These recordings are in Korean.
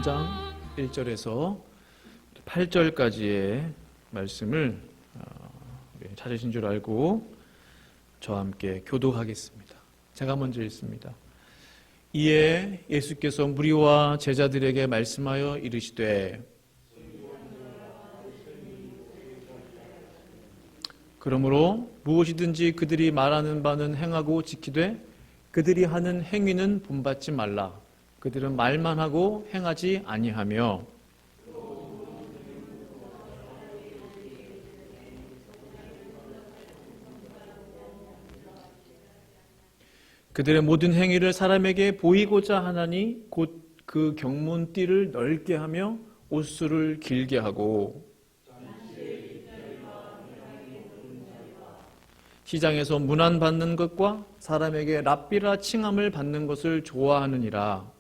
13장 1절에서 8절까지의 말씀을 찾으신 줄 알고 저와 함께 교독하겠습니다. 제가 먼저 읽습니다. 이에 예수께서 무리와 제자들에게 말씀하여 이르시되 그러므로 무엇이든지 그들이 말하는 바는 행하고 지키되 그들이 하는 행위는 본받지 말라. 그들은 말만 하고 행하지 아니하며 그들의 모든 행위를 사람에게 보이고자 하나니 곧 그 경문띠를 넓게 하며 옷수를 길게 하고 시장에서 문안받는 것과 사람에게 랍비라 칭함을 받는 것을 좋아하느니라.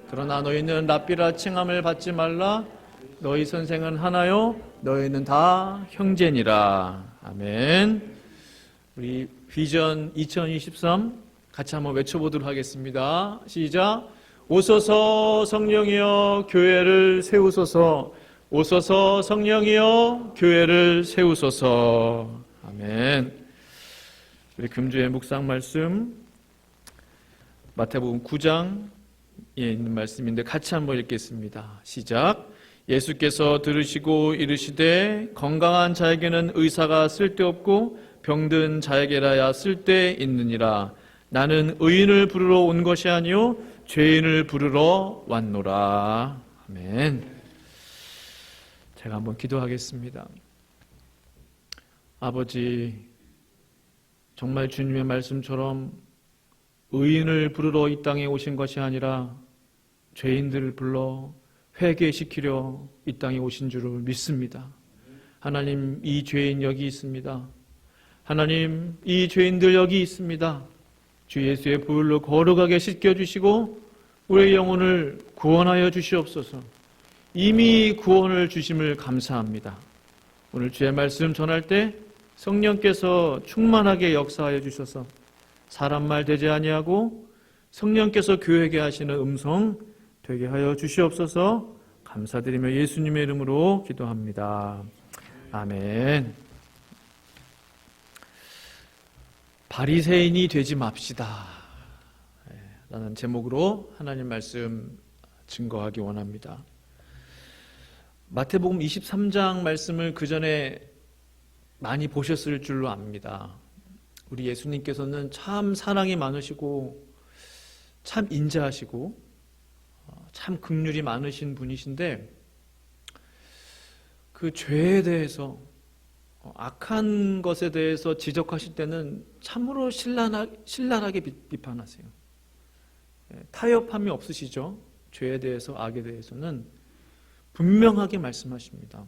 그러나 너희는 랍비라 칭함을 받지 말라. 너희 선생은 하나요 너희는 다 형제니라. 아멘. 우리 비전 2023 같이 한번 외쳐보도록 하겠습니다. 시작. 오소서 성령이여 교회를 세우소서. 오소서 성령이여 교회를 세우소서. 아멘. 우리 금주의 묵상 말씀 마태복음 9장에 있는 말씀인데 같이 한번 읽겠습니다. 시작. 예수께서 들으시고 이르시되 건강한 자에게는 의사가 쓸데없고 병든 자에게라야 쓸데있느니라. 나는 의인을 부르러 온 것이 아니요 죄인을 부르러 왔노라. 아멘. 제가 한번 기도하겠습니다. 아버지, 정말 주님의 말씀처럼 의인을 부르러 이 땅에 오신 것이 아니라 죄인들을 불러 회개시키려 이 땅에 오신 줄을 믿습니다. 하나님, 이 죄인 여기 있습니다. 하나님, 이 죄인들 여기 있습니다. 주 예수의 보혈로 거룩하게 씻겨주시고 우리의 영혼을 구원하여 주시옵소서. 이미 구원을 주심을 감사합니다. 오늘 주의 말씀 전할 때 성령께서 충만하게 역사하여 주셔서 사람 말 되지 아니하고 성령께서 교회에게 하시는 음성 되게 하여 주시옵소서. 감사드리며 예수님의 이름으로 기도합니다. 아멘. 바리새인이 되지 맙시다 라는 제목으로 하나님 말씀 증거하기 원합니다. 마태복음 23장 말씀을 그 전에 많이 보셨을 줄로 압니다. 우리 예수님께서는 참 사랑이 많으시고 참 인자하시고 참 긍휼이 많으신 분이신데 그 죄에 대해서 악한 것에 대해서 지적하실 때는 참으로 신랄하게 비판하세요. 타협함이 없으시죠. 죄에 대해서 악에 대해서는 분명하게 말씀하십니다.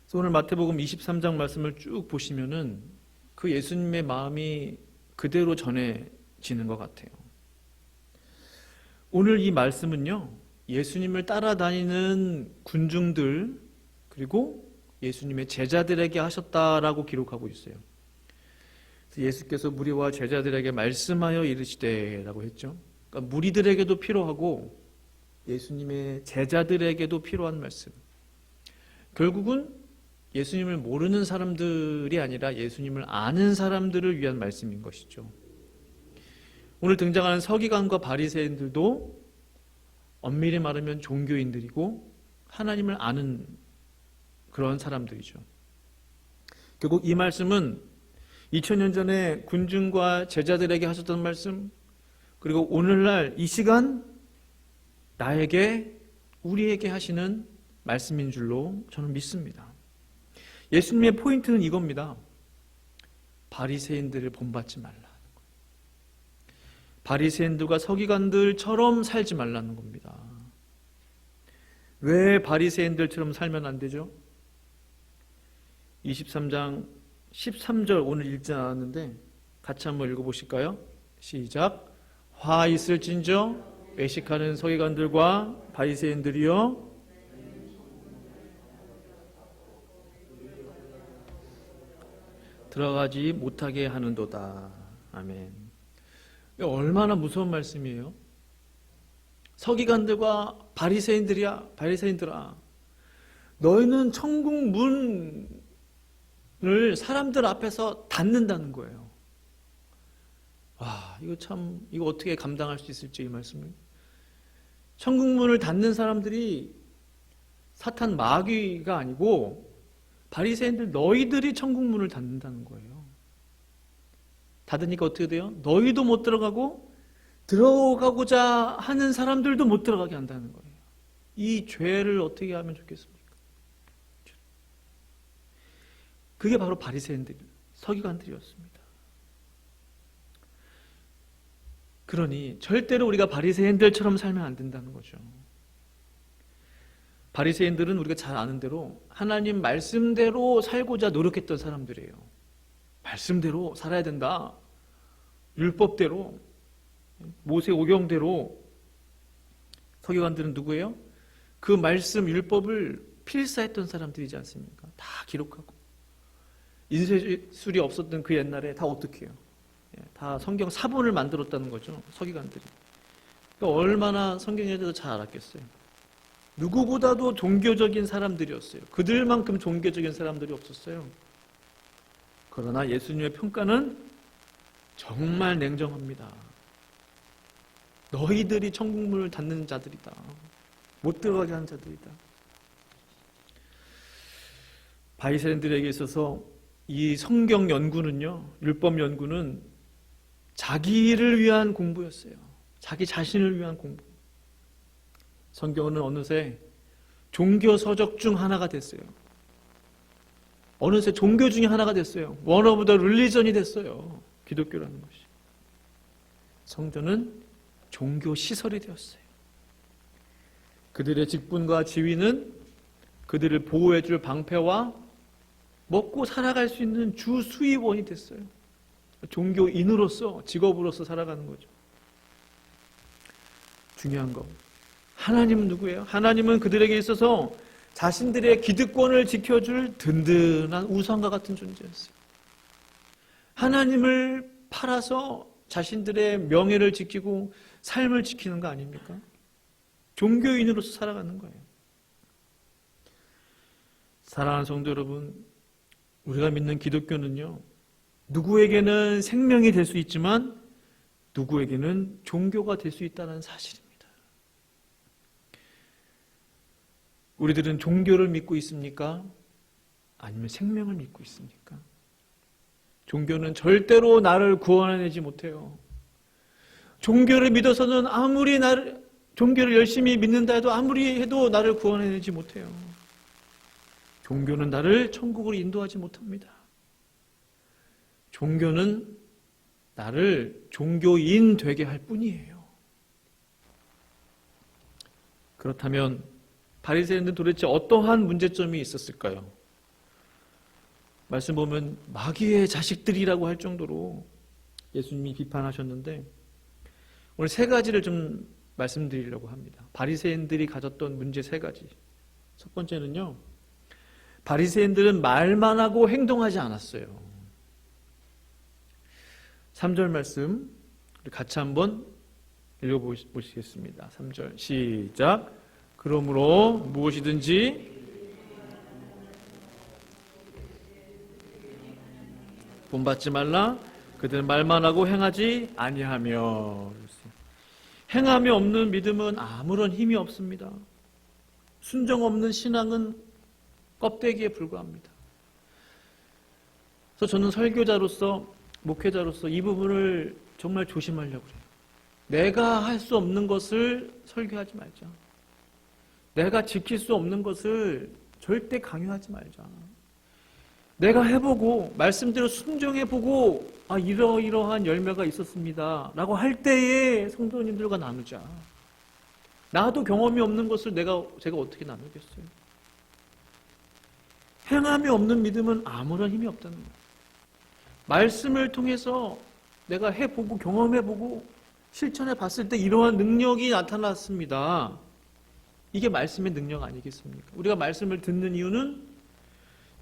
그래서 오늘 마태복음 23장 말씀을 쭉 보시면은 그 예수님의 마음이 그대로 전해지는 것 같아요. 오늘 이 말씀은요, 예수님을 따라다니는 군중들 그리고 예수님의 제자들에게 하셨다라고 기록하고 있어요. 그래서 예수께서 무리와 제자들에게 말씀하여 이르시되라고 했죠. 그러니까 무리들에게도 필요하고 예수님의 제자들에게도 필요한 말씀. 결국은 예수님을 모르는 사람들이 아니라 예수님을 아는 사람들을 위한 말씀인 것이죠. 오늘 등장하는 서기관과 바리새인들도 엄밀히 말하면 종교인들이고 하나님을 아는 그런 사람들이죠. 결국 이 말씀은 2000년 전에 군중과 제자들에게 하셨던 말씀, 그리고 오늘날 이 시간 나에게, 우리에게 하시는 말씀인 줄로 저는 믿습니다. 예수님의 포인트는 이겁니다. 바리새인들을 본받지 말라는 거예요. 바리새인들과 서기관들처럼 살지 말라는 겁니다. 왜 바리새인들처럼 살면 안 되죠? 23장 13절 오늘 읽지 않았는데 같이 한번 읽어보실까요? 시작. 화 있을진저 외식하는 서기관들과 바리새인들이여 들어가지 못하게 하는도다. 아멘. 얼마나 무서운 말씀이에요. 서기관들과 바리새인들이야. 바리새인들아, 너희는 천국 문을 사람들 앞에서 닫는다는 거예요. 와, 이거 어떻게 감당할 수 있을지, 이 말씀을. 천국 문을 닫는 사람들이 사탄 마귀가 아니고 바리새인들, 너희들이 천국 문을 닫는다는 거예요. 닫으니까 어떻게 돼요? 너희도 못 들어가고 들어가고자 하는 사람들도 못 들어가게 한다는 거예요. 이 죄를 어떻게 하면 좋겠습니까? 그게 바로 바리새인들, 서기관들이었습니다. 그러니 절대로 우리가 바리새인들처럼 살면 안 된다는 거죠. 바리새인들은 우리가 잘 아는 대로 하나님 말씀대로 살고자 노력했던 사람들이에요. 말씀대로 살아야 된다. 율법대로, 모세 오경대로. 서기관들은 누구예요? 그 말씀, 율법을 필사했던 사람들이지 않습니까? 다 기록하고. 인쇄술이 없었던 그 옛날에 다 어떻게 해요? 다 성경 사본을 만들었다는 거죠, 서기관들이. 그러니까 얼마나 성경에 대해서 잘 알았겠어요. 누구보다도 종교적인 사람들이었어요. 그들만큼 종교적인 사람들이 없었어요. 그러나 예수님의 평가는 정말 냉정합니다. 너희들이 천국문을 닫는 자들이다. 못 들어가게 하는 자들이다. 바리새인들에게 있어서 이 성경 연구는요, 율법 연구는 자기를 위한 공부였어요. 자기 자신을 위한 공부. 성경은 어느새 종교 서적 중 하나가 됐어요. 어느새 종교 중에 하나가 됐어요. One of the religion이 됐어요. 기독교라는 것이. 성전은 종교 시설이 되었어요. 그들의 직분과 지위는 그들을 보호해줄 방패와 먹고 살아갈 수 있는 주 수입원이 됐어요. 종교인으로서, 직업으로서 살아가는 거죠. 중요한 거, 하나님은 누구예요? 하나님은 그들에게 있어서 자신들의 기득권을 지켜줄 든든한 우상과 같은 존재였어요. 하나님을 팔아서 자신들의 명예를 지키고 삶을 지키는 거 아닙니까? 종교인으로서 살아가는 거예요. 사랑하는 성도 여러분, 우리가 믿는 기독교는요, 누구에게는 생명이 될 수 있지만 누구에게는 종교가 될 수 있다는 사실입니다. 우리들은 종교를 믿고 있습니까? 아니면 생명을 믿고 있습니까? 종교는 절대로 나를 구원해내지 못해요. 종교를 믿어서는 종교를 열심히 믿는다 해도 아무리 해도 나를 구원해내지 못해요. 종교는 나를 천국으로 인도하지 못합니다. 종교는 나를 종교인 되게 할 뿐이에요. 그렇다면 바리새인들은 도대체 어떠한 문제점이 있었을까요? 말씀 보면 마귀의 자식들이라고 할 정도로 예수님이 비판하셨는데, 오늘 세 가지를 좀 말씀드리려고 합니다. 바리새인들이 가졌던 문제 세 가지. 첫 번째는요, 바리새인들은 말만 하고 행동하지 않았어요. 3절 말씀 우리 같이 한번 읽어보시겠습니다. 3절 시작. 그러므로 무엇이든지 본받지 말라. 그들은 말만 하고 행하지 아니하며. 행함이 없는 믿음은 아무런 힘이 없습니다. 순종 없는 신앙은 껍데기에 불과합니다. 그래서 저는 설교자로서, 목회자로서 이 부분을 정말 조심하려고 해요. 내가 할 수 없는 것을 설교하지 말자. 내가 지킬 수 없는 것을 절대 강요하지 말자. 내가 해보고 말씀대로 순종해보고 이러이러한 열매가 있었습니다 라고 할 때에 성도님들과 나누자. 나도 경험이 없는 것을 제가 어떻게 나누겠어요? 행함이 없는 믿음은 아무런 힘이 없다는 거예요. 말씀을 통해서 내가 해보고 경험해보고 실천해 봤을 때 이러한 능력이 나타났습니다. 이게 말씀의 능력 아니겠습니까? 우리가 말씀을 듣는 이유는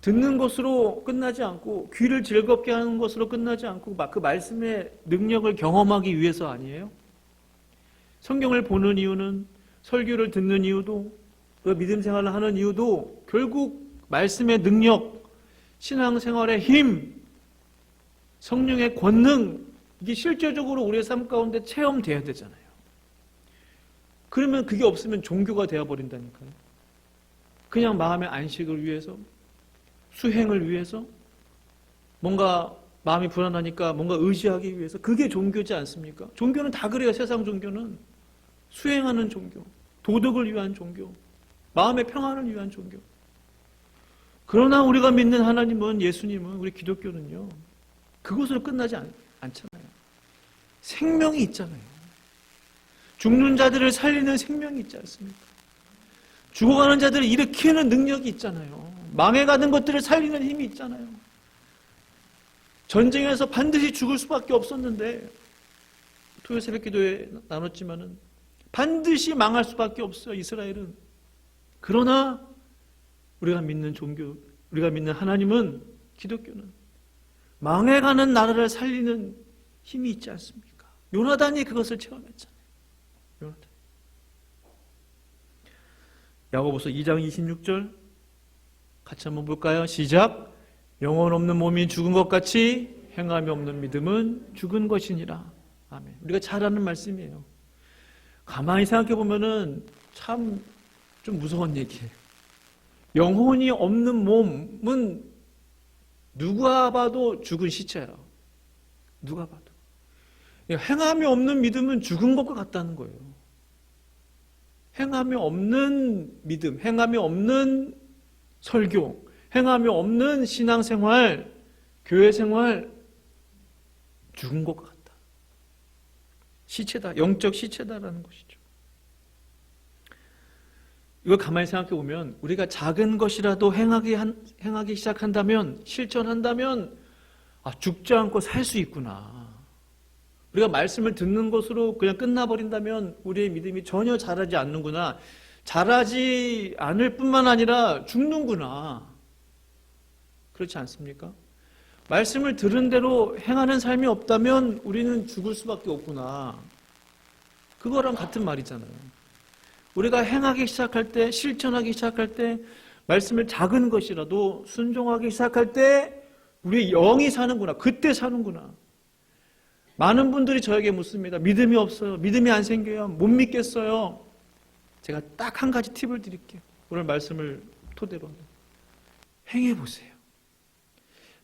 듣는 것으로 끝나지 않고, 귀를 즐겁게 하는 것으로 끝나지 않고 그 말씀의 능력을 경험하기 위해서 아니에요? 성경을 보는 이유는 설교를 듣는 이유도, 그 믿음 생활을 하는 이유도 결국 말씀의 능력, 신앙생활의 힘, 성령의 권능, 이게 실제적으로 우리의 삶 가운데 체험돼야 되잖아요. 그러면 그게 없으면 종교가 되어버린다니까요. 그냥 마음의 안식을 위해서, 수행을 위해서, 뭔가 마음이 불안하니까 뭔가 의지하기 위해서, 그게 종교지 않습니까? 종교는 다 그래요. 세상 종교는 수행하는 종교, 도덕을 위한 종교, 마음의 평안을 위한 종교. 그러나 우리가 믿는 하나님은, 예수님은, 우리 기독교는요, 그것으로 끝나지 않잖아요. 생명이 있잖아요. 죽는 자들을 살리는 생명이 있지 않습니까? 죽어가는 자들을 일으키는 능력이 있잖아요. 망해가는 것들을 살리는 힘이 있잖아요. 전쟁에서 반드시 죽을 수밖에 없었는데, 토요일 새벽 기도에 나눴지만은 반드시 망할 수밖에 없어요, 이스라엘은. 그러나 우리가 믿는 종교, 우리가 믿는 하나님은, 기독교는 망해가는 나라를 살리는 힘이 있지 않습니까? 요나단이 그것을 체험했잖아요. 요나단. 야고보서 2장 26절 같이 한번 볼까요? 시작. 영혼 없는 몸이 죽은 것 같이 행함이 없는 믿음은 죽은 것이니라. 아멘. 우리가 잘 아는 말씀이에요. 가만히 생각해 보면은 참 좀 무서운 얘기예요. 영혼이 없는 몸은 누가 봐도 죽은 시체예요. 누가 봐도. 행함이 없는 믿음은 죽은 것과 같다는 거예요. 행함이 없는 믿음, 행함이 없는 설교, 행함이 없는 신앙생활, 교회생활, 죽은 것과 같다. 시체다, 영적 시체다라는 것이죠. 이걸 가만히 생각해 보면 우리가 작은 것이라도 행하기 시작한다면, 실천한다면, 죽지 않고 살 수 있구나. 우리가 말씀을 듣는 것으로 그냥 끝나버린다면 우리의 믿음이 전혀 자라지 않는구나. 자라지 않을 뿐만 아니라 죽는구나. 그렇지 않습니까? 말씀을 들은 대로 행하는 삶이 없다면 우리는 죽을 수밖에 없구나. 그거랑 같은 말이잖아요. 우리가 행하기 시작할 때, 실천하기 시작할 때, 말씀을 작은 것이라도 순종하기 시작할 때 우리의 영이 사는구나. 그때 사는구나. 많은 분들이 저에게 묻습니다. 믿음이 없어요. 믿음이 안 생겨요. 못 믿겠어요. 제가 딱 한 가지 팁을 드릴게요. 오늘 말씀을 토대로 행해보세요.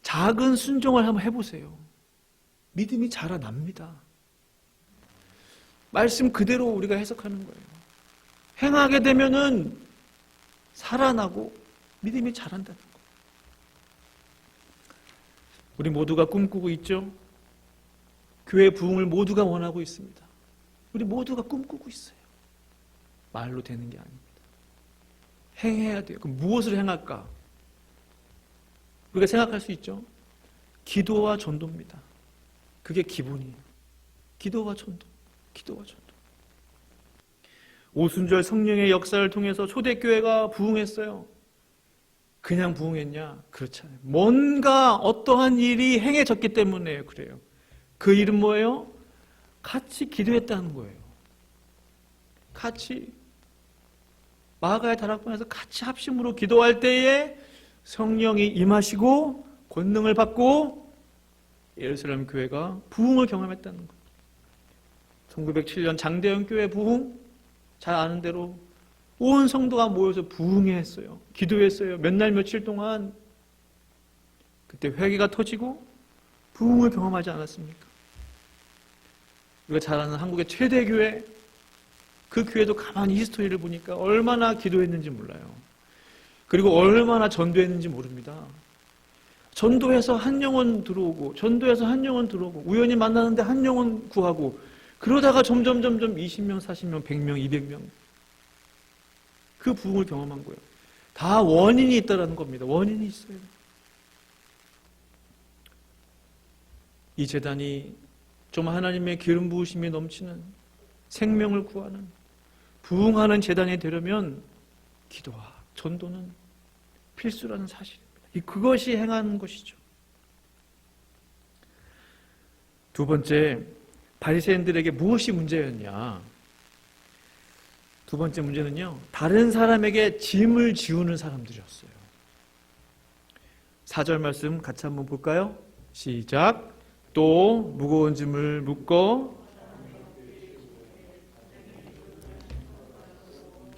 작은 순종을 한번 해보세요. 믿음이 자라납니다. 말씀 그대로 우리가 해석하는 거예요. 행하게 되면은 살아나고 믿음이 자란다는 거예요. 우리 모두가 꿈꾸고 있죠? 교회 부흥을 모두가 원하고 있습니다. 우리 모두가 꿈꾸고 있어요. 말로 되는 게 아닙니다. 행해야 돼요. 그럼 무엇을 행할까? 우리가 생각할 수 있죠? 기도와 전도입니다. 그게 기본이에요. 기도와 전도. 기도와 전도. 오순절 성령의 역사를 통해서 초대교회가 부흥했어요. 그냥 부흥했냐? 그렇지 않아요. 뭔가 어떠한 일이 행해졌기 때문에 그래요. 그 일은 뭐예요? 같이 기도했다는 거예요. 같이 마가의 다락방에서 같이 합심으로 기도할 때에 성령이 임하시고 권능을 받고 예루살렘 교회가 부흥을 경험했다는 거예요. 1907년 장대현 교회 부흥, 잘 아는 대로 온 성도가 모여서 부흥했어요. 기도했어요. 몇 날 며칠 동안. 그때 회개가 터지고 부흥을 경험하지 않았습니까? 우리가 잘 아는 한국의 최대 교회, 그 교회도 가만히 히스토리를 보니까 얼마나 기도했는지 몰라요. 그리고 얼마나 전도했는지 모릅니다. 전도해서 한 영혼 들어오고, 전도해서 한 영혼 들어오고, 우연히 만나는데 한 영혼 구하고, 그러다가 점점 20명, 40명, 100명, 200명 그 부흥을 경험한 거예요. 다 원인이 있다는 겁니다. 원인이 있어요. 이 제단이 좀 하나님의 기름 부으심이 넘치는 생명을 구하는 부흥하는 제단이 되려면 기도와 전도는 필수라는 사실입니다. 그것이 행하는 것이죠. 두 번째, 바리새인들에게 무엇이 문제였냐? 두 번째 문제는요, 다른 사람에게 짐을 지우는 사람들이었어요. 4절 말씀 같이 한번 볼까요? 시작. 또 무거운 짐을 묶어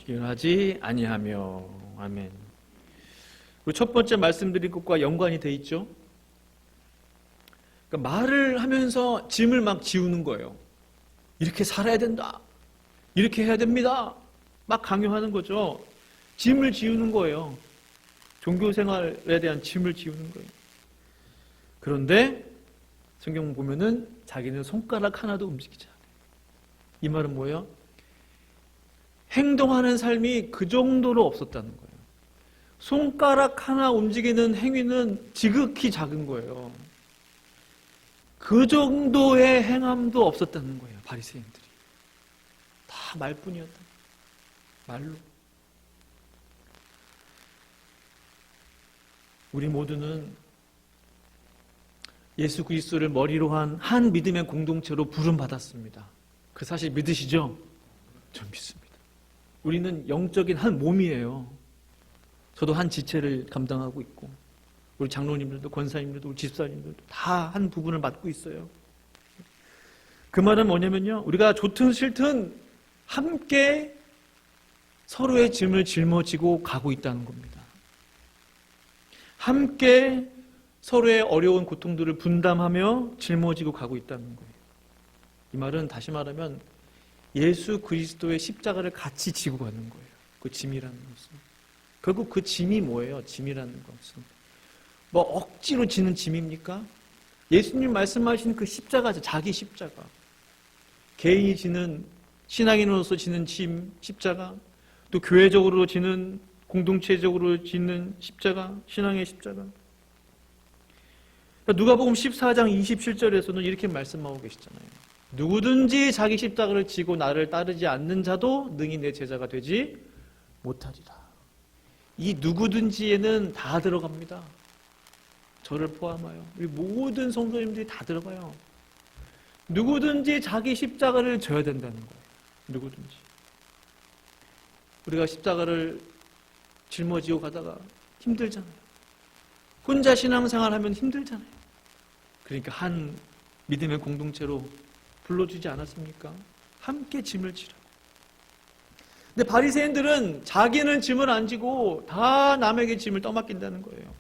일하지 아니하며. 아멘. 그리고 첫 번째 말씀드린 것과 연관이 돼 있죠. 그러니까 말을 하면서 짐을 막 지우는 거예요. 이렇게 살아야 된다, 이렇게 해야 됩니다, 막 강요하는 거죠. 짐을 지우는 거예요. 종교 생활에 대한 짐을 지우는 거예요. 그런데 성경 보면은 자기는 손가락 하나도 움직이지 않아요. 이 말은 뭐예요? 행동하는 삶이 그 정도로 없었다는 거예요. 손가락 하나 움직이는 행위는 지극히 작은 거예요. 그 정도의 행함도 없었다는 거예요. 바리새인들이 다 말뿐이었다. 말로. 우리 모두는 예수 그리스도를 머리로 한 믿음의 공동체로 부름받았습니다. 그 사실 믿으시죠? 전 믿습니다. 우리는 영적인 한 몸이에요. 저도 한 지체를 감당하고 있고, 우리 장로님들도, 권사님들도, 우리 집사님들도 다 한 부분을 맡고 있어요. 그 말은 뭐냐면요, 우리가 좋든 싫든 함께 서로의 짐을 짊어지고 가고 있다는 겁니다. 함께 서로의 어려운 고통들을 분담하며 짊어지고 가고 있다는 거예요. 이 말은 다시 말하면 예수 그리스도의 십자가를 같이 지고 가는 거예요. 그 짐이라는 것은. 결국 그 짐이 뭐예요? 짐이라는 것은 뭐 억지로 지는 짐입니까? 예수님 말씀하신 그 십자가죠. 자기 십자가. 개인이 지는, 신앙인으로서 지는 짐, 십자가, 또 교회적으로 지는, 공동체적으로 지는 십자가, 신앙의 십자가. 누가복음 14장 27절에서는 이렇게 말씀하고 계시잖아요. 누구든지 자기 십자가를 지고 나를 따르지 않는 자도 능히 내 제자가 되지 못하리라. 이 누구든지에는 다 들어갑니다. 저를 포함하여 우리 모든 성도님들이 다 들어가요. 누구든지 자기 십자가를 져야 된다는 거예요. 누구든지. 우리가 십자가를 짊어지고 가다가 힘들잖아요. 혼자 신앙생활 하면 힘들잖아요. 그러니까 한 믿음의 공동체로 불러주지 않았습니까? 함께 짐을 지라고. 근데 바리새인들은 자기는 짐을 안 지고 다 남에게 짐을 떠맡긴다는 거예요.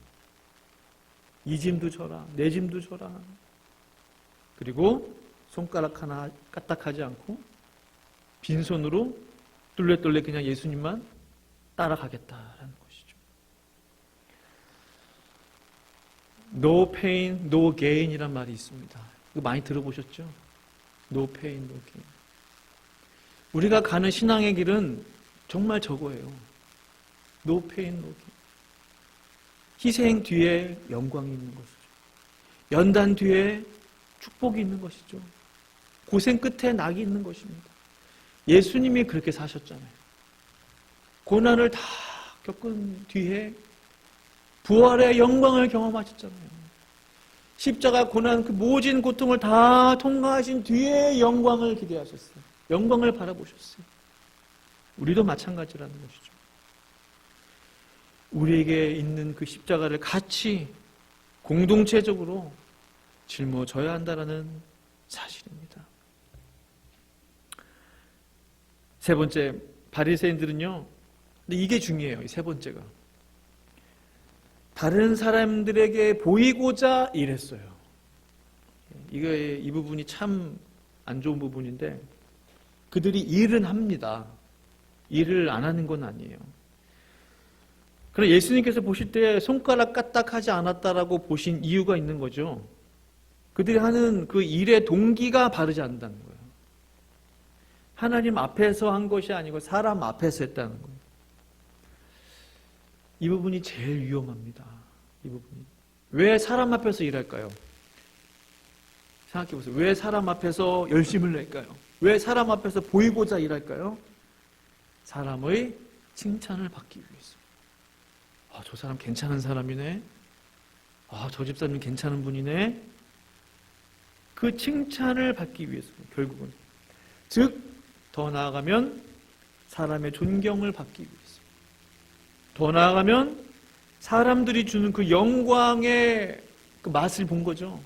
이 짐도 져라, 내 짐도 져라. 그리고 손가락 하나 까딱하지 않고 빈손으로 뚫레뚫레 그냥 예수님만 따라가겠다라는 것이죠. No pain, no gain이란 말이 있습니다. 이거 많이 들어보셨죠? No pain, no gain. 우리가 가는 신앙의 길은 정말 저거예요. No pain, no gain. 희생 뒤에 영광이 있는 것이죠. 연단 뒤에 축복이 있는 것이죠. 고생 끝에 낙이 있는 것입니다. 예수님이 그렇게 사셨잖아요. 고난을 다 겪은 뒤에 부활의 영광을 경험하셨잖아요. 십자가 고난 그 모진 고통을 다 통과하신 뒤에 영광을 기대하셨어요. 영광을 바라보셨어요. 우리도 마찬가지라는 것이죠. 우리에게 있는 그 십자가를 같이 공동체적으로 짊어져야 한다는 사실입니다. 세 번째, 바리새인들은요, 근데 이게 중요해요. 이 세 번째가. 다른 사람들에게 보이고자 일했어요. 이 부분이 참 안 좋은 부분인데, 그들이 일은 합니다. 일을 안 하는 건 아니에요. 그러나 예수님께서 보실 때 손가락 까딱하지 않았다라고 보신 이유가 있는 거죠. 그들이 하는 그 일의 동기가 바르지 않는다는 거예요. 하나님 앞에서 한 것이 아니고 사람 앞에서 했다는 거예요. 이 부분이 제일 위험합니다. 이 부분이. 왜 사람 앞에서 일할까요? 생각해 보세요. 왜 사람 앞에서 열심을 낼까요? 왜 사람 앞에서 보이고자 일할까요? 사람의 칭찬을 받기 위해서. 아, 저 사람 괜찮은 사람이네. 아, 저 집사님 괜찮은 분이네. 그 칭찬을 받기 위해서 결국은. 즉, 더 나아가면 사람의 존경을 받기 위해서. 더 나아가면 사람들이 주는 그 영광의 그 맛을 본 거죠.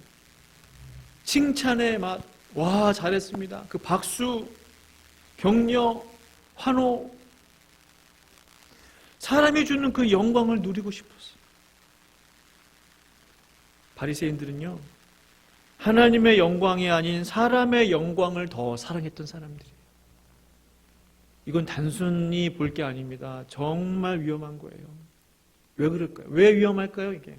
칭찬의 맛, 와 잘했습니다. 그 박수, 격려, 환호, 사람이 주는 그 영광을 누리고 싶었어요. 바리새인들은요, 하나님의 영광이 아닌 사람의 영광을 더 사랑했던 사람들이에요. 이건 단순히 볼 게 아닙니다. 정말 위험한 거예요. 왜 그럴까요? 왜 위험할까요, 이게?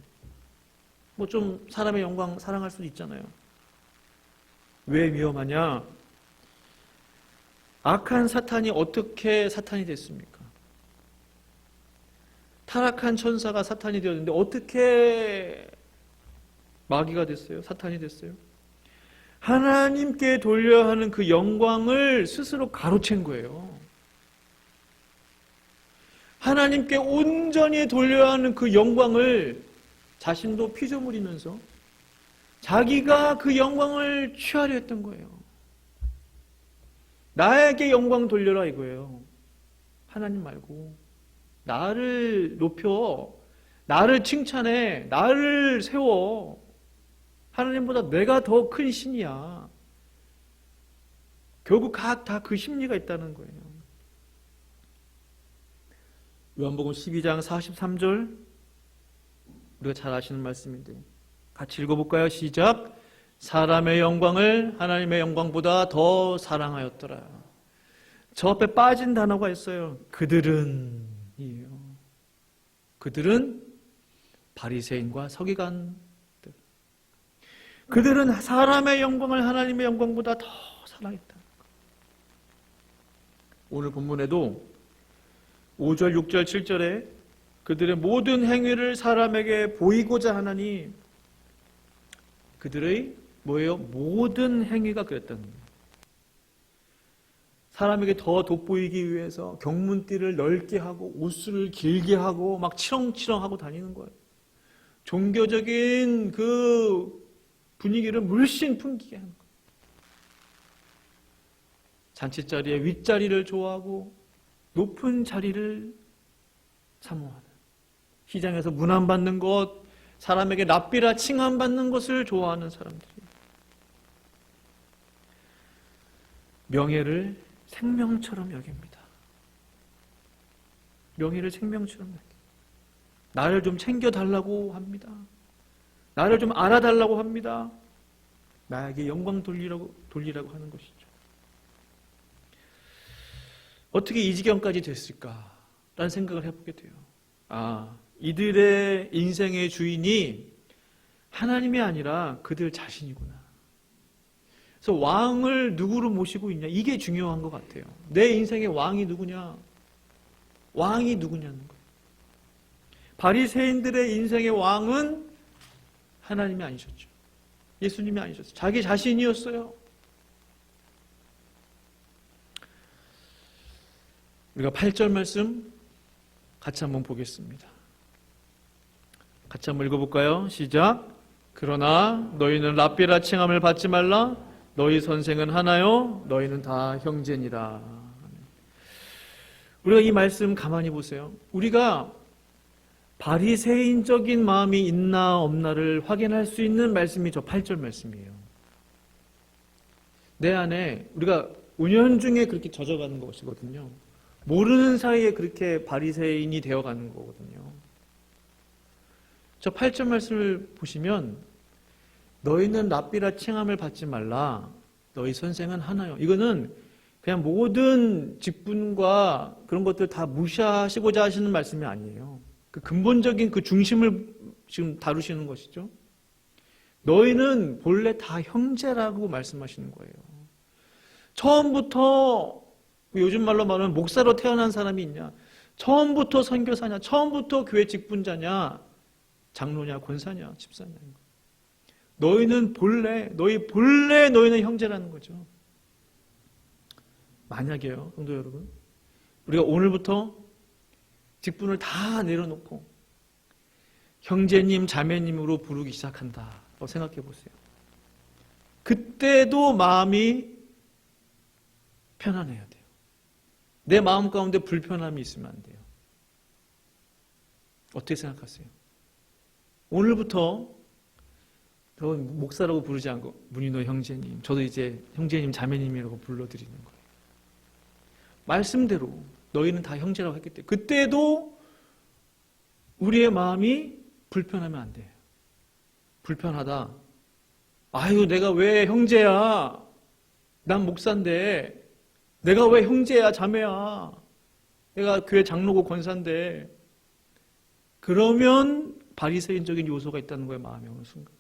뭐 좀 사람의 영광 사랑할 수도 있잖아요. 왜 위험하냐? 악한 사탄이 어떻게 사탄이 됐습니까? 타락한 천사가 사탄이 되었는데 어떻게 마귀가 됐어요? 사탄이 됐어요? 하나님께 돌려야 하는 그 영광을 스스로 가로챈 거예요. 하나님께 온전히 돌려야 하는 그 영광을 자신도 피조물이면서 자기가 그 영광을 취하려 했던 거예요. 나에게 영광 돌려라 이거예요. 하나님 말고 나를 높여, 나를 칭찬해, 나를 세워. 하나님보다 내가 더 큰 신이야. 결국 각 다 그 심리가 있다는 거예요. 요한복음 12장 43절, 우리가 잘 아시는 말씀인데 같이 읽어볼까요? 시작. 사람의 영광을 하나님의 영광보다 더 사랑하였더라. 저 앞에 빠진 단어가 있어요. 그들은 이에요. 그들은 바리새인과 서기관들. 그들은 사람의 영광을 하나님의 영광보다 더 사랑했다. 오늘 본문에도 5절, 6절, 7절에 그들의 모든 행위를 사람에게 보이고자 하나니 그들의 뭐예요? 모든 행위가 그랬다는 거예요. 사람에게 더 돋보이기 위해서 경문띠를 넓게 하고 옷을 길게 하고 막 치렁치렁하고 다니는 거예요. 종교적인 그 분위기를 물씬 풍기게 하는 거예요. 잔치자리에 윗자리를 좋아하고 높은 자리를 사모하는, 시장에서 문안받는 것, 사람에게 랍비라 칭함받는 것을 좋아하는 사람들이 명예를 생명처럼 여깁니다. 명예를 생명처럼 여깁니다. 나를 좀 챙겨달라고 합니다. 나를 좀 알아달라고 합니다. 나에게 영광 돌리라고 하는 것이죠. 어떻게 이 지경까지 됐을까라는 생각을 해보게 돼요. 이들의 인생의 주인이 하나님이 아니라 그들 자신이구나. 그래서 왕을 누구로 모시고 있냐, 이게 중요한 것 같아요. 내 인생의 왕이 누구냐, 왕이 누구냐는 거예요. 바리새인들의 인생의 왕은 하나님이 아니셨죠. 예수님이 아니셨어요. 자기 자신이었어요. 우리가 8절 말씀 같이 한번 보겠습니다. 같이 한번 읽어볼까요? 시작. 그러나 너희는 랍비라 칭함을 받지 말라. 너희 선생은 하나요. 너희는 다 형제니라. 우리가 이 말씀 가만히 보세요. 우리가 바리새인적인 마음이 있나 없나를 확인할 수 있는 말씀이 저 8절 말씀이에요. 내 안에 우리가 은연중에 그렇게 젖어가는 것이거든요. 모르는 사이에 그렇게 바리새인이 되어가는 거거든요. 저 8절 말씀을 보시면 너희는 랍비라 칭함을 받지 말라. 너희 선생은 하나요. 이거는 그냥 모든 직분과 그런 것들 다 무시하시고자 하시는 말씀이 아니에요. 그 근본적인 그 중심을 지금 다루시는 것이죠. 너희는 본래 다 형제라고 말씀하시는 거예요. 처음부터 요즘 말로 말하면 목사로 태어난 사람이 있냐? 처음부터 선교사냐? 처음부터 교회 직분자냐? 장로냐? 권사냐? 집사냐? 너희는 본래 너희는 형제라는 거죠. 만약에요, 성도 여러분, 우리가 오늘부터 직분을 다 내려놓고 형제님, 자매님으로 부르기 시작한다고 생각해 보세요. 그때도 마음이 편안해야 돼요. 내 마음 가운데 불편함이 있으면 안 돼요. 어떻게 생각하세요? 오늘부터 저 목사라고 부르지 않고 문인호 형제님, 저도 이제 형제님, 자매님이라고 불러드리는 거예요. 말씀대로 너희는 다 형제라고 했기 때문에 그때도 우리의 마음이 불편하면 안 돼요. 불편하다. 아유, 내가 왜 형제야? 난 목사인데 내가 왜 형제야, 자매야? 내가 교회 장로고 권사인데. 그러면 바리새인적인 요소가 있다는 거예요, 마음에 어느 순간.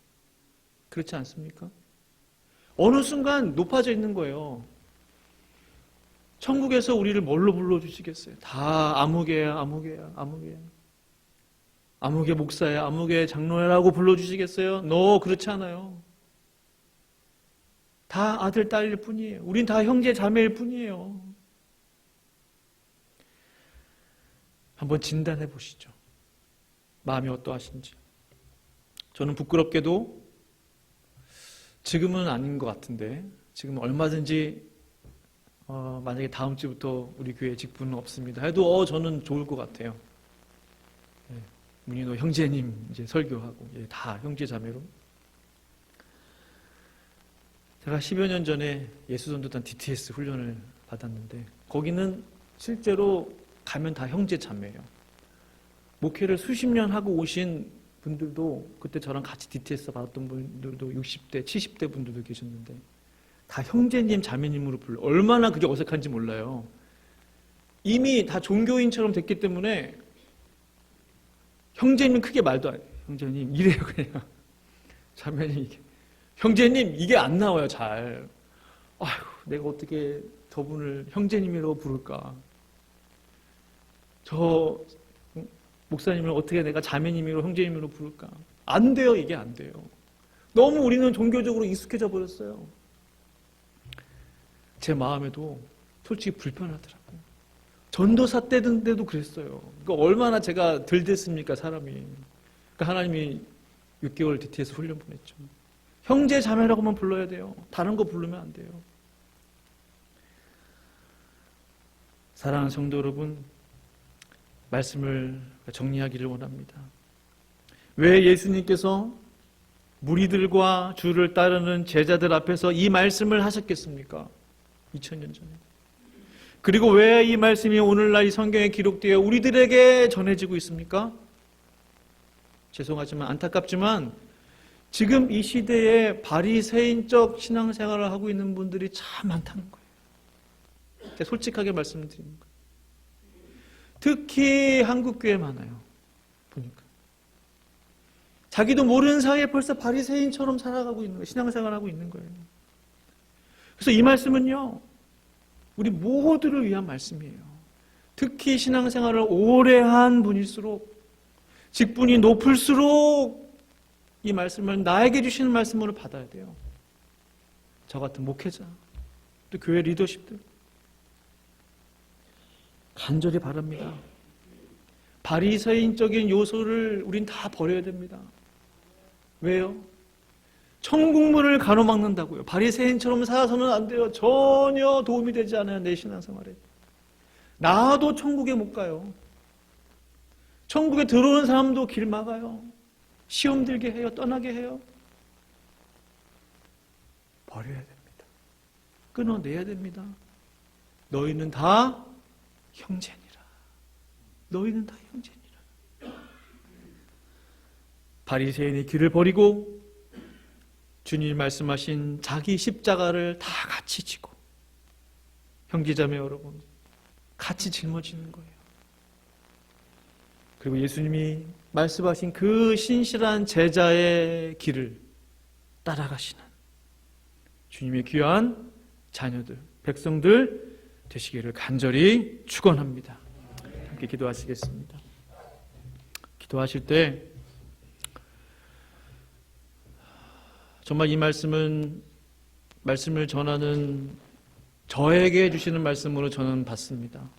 그렇지 않습니까? 어느 순간 높아져 있는 거예요. 천국에서 우리를 뭘로 불러주시겠어요? 다 아무개야, 아무개야, 아무개야. 아무개 목사야, 아무개 장로야라고 불러주시겠어요? 너 그렇지 않아요. 다 아들, 딸일 뿐이에요. 우린 다 형제, 자매일 뿐이에요. 한번 진단해 보시죠. 마음이 어떠하신지. 저는 부끄럽게도 지금은 아닌 것 같은데, 지금 얼마든지 만약에 다음 주부터 우리 교회 직분은 없습니다 해도 저는 좋을 것 같아요. 네, 문인호 형제님 이제 설교하고, 다 형제 자매로. 제가 10여 년 전에 예수전도단 DTS 훈련을 받았는데 거기는 실제로 가면 다 형제 자매예요. 목회를 수십 년 하고 오신 분들도, 그때 저랑 같이 DTS 받았던 분들도 60대, 70대 분들도 계셨는데 다 형제님, 자매님으로 불러. 얼마나 그게 어색한지 몰라요. 이미 다 종교인처럼 됐기 때문에 형제님 크게 말도 안 해요. 형제님 이래요 그냥. 자매님 이게. 형제님 이게 안 나와요 잘. 아휴, 내가 어떻게 저분을 형제님이라고 부를까. 저 목사님을 어떻게 내가 자매님이로 형제님으로 부를까. 안 돼요. 이게 안 돼요. 너무 우리는 종교적으로 익숙해져 버렸어요. 제 마음에도 솔직히 불편하더라고요. 전도사 때도 그랬어요. 그러니까 얼마나 제가 덜 됐습니까 사람이. 그러니까 하나님이 6개월 DTS 훈련 보냈죠. 형제 자매라고만 불러야 돼요. 다른 거 부르면 안 돼요. 사랑하는 성도 여러분, 말씀을 정리하기를 원합니다. 왜 예수님께서 무리들과 주를 따르는 제자들 앞에서 이 말씀을 하셨겠습니까? 2000년 전에. 그리고 왜 이 말씀이 오늘날 이 성경에 기록되어 우리들에게 전해지고 있습니까? 죄송하지만 안타깝지만 지금 이 시대에 바리새인적 신앙생활을 하고 있는 분들이 참 많다는 거예요. 제가 솔직하게 말씀드리는 거예요. 특히 한국교회 많아요. 보니까. 자기도 모르는 사이에 벌써 바리새인처럼 살아가고 있는 거예요. 신앙생활하고 있는 거예요. 그래서 이 말씀은요, 우리 모두를 위한 말씀이에요. 특히 신앙생활을 오래 한 분일수록, 직분이 높을수록 이 말씀을 나에게 주시는 말씀으로 받아야 돼요. 저 같은 목회자, 또 교회 리더십들. 간절히 바랍니다. 바리새인적인 요소를 우린 다 버려야 됩니다. 왜요? 천국문을 가로막는다고요. 바리새인처럼 살아서는 안 돼요. 전혀 도움이 되지 않아요. 내 신앙생활에. 나도 천국에 못 가요. 천국에 들어오는 사람도 길 막아요. 시험 들게 해요. 떠나게 해요. 버려야 됩니다. 끊어내야 됩니다. 너희는 다 형제니라. 너희는 다 형제니라. 바리새인의 길을 버리고 주님이 말씀하신 자기 십자가를 다 같이 지고, 형제자매 여러분, 같이 짊어지는 거예요. 그리고 예수님이 말씀하신 그 신실한 제자의 길을 따라가시는 주님의 귀한 자녀들, 백성들 되시기를 간절히 축원합니다. 함께 기도하시겠습니다. 기도하실 때 정말 이 말씀을 전하는 저에게 주시는 말씀으로 저는 받습니다.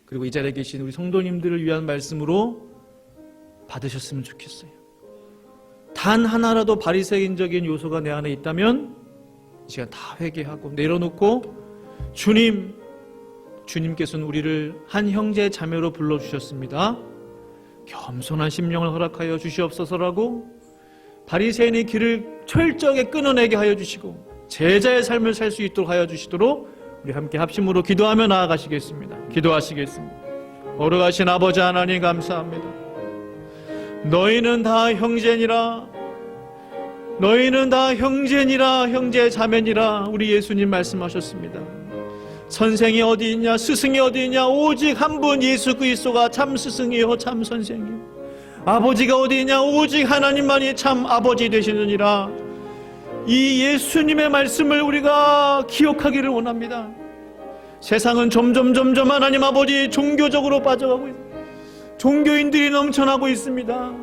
그리고 이 자리에 계신 우리 성도님들을 위한 말씀으로 받으셨으면 좋겠어요. 단 하나라도 바리새인적인 요소가 내 안에 있다면 이 시간 다 회개하고 내려놓고 주님, 주님께서는 우리를 한 형제 자매로 불러주셨습니다. 겸손한 심령을 허락하여 주시옵소서라고 바리새인의 길을 철저하게 끊어내게 하여 주시고 제자의 삶을 살 수 있도록 하여 주시도록 우리 함께 합심으로 기도하며 나아가시겠습니다. 기도하시겠습니다. 어려가신 아버지 하나님 감사합니다. 너희는 다 형제니라, 너희는 다 형제니라, 형제 자매니라 우리 예수님 말씀하셨습니다. 선생이 어디 있냐, 스승이 어디 있냐, 오직 한 분 예수 그리스도가 참 스승이요 참 선생이요. 아버지가 어디 있냐, 오직 하나님만이 참 아버지 되시느니라. 이 예수님의 말씀을 우리가 기억하기를 원합니다. 세상은 점점 하나님 아버지 종교적으로 빠져가고 있습니다. 종교인들이 넘쳐나고 있습니다.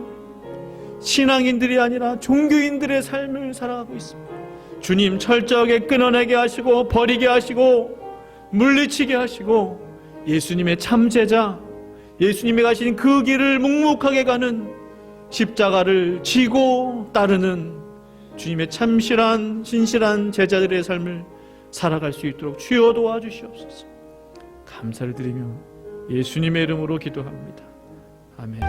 신앙인들이 아니라 종교인들의 삶을 살아가고 있습니다. 주님 철저하게 끊어내게 하시고 버리게 하시고 물리치게 하시고 예수님의 참제자, 예수님이 가신 그 길을 묵묵하게 가는 십자가를 지고 따르는 주님의 참실한 신실한 제자들의 삶을 살아갈 수 있도록 주여 도와주시옵소서. 감사를 드리며 예수님의 이름으로 기도합니다. 아멘.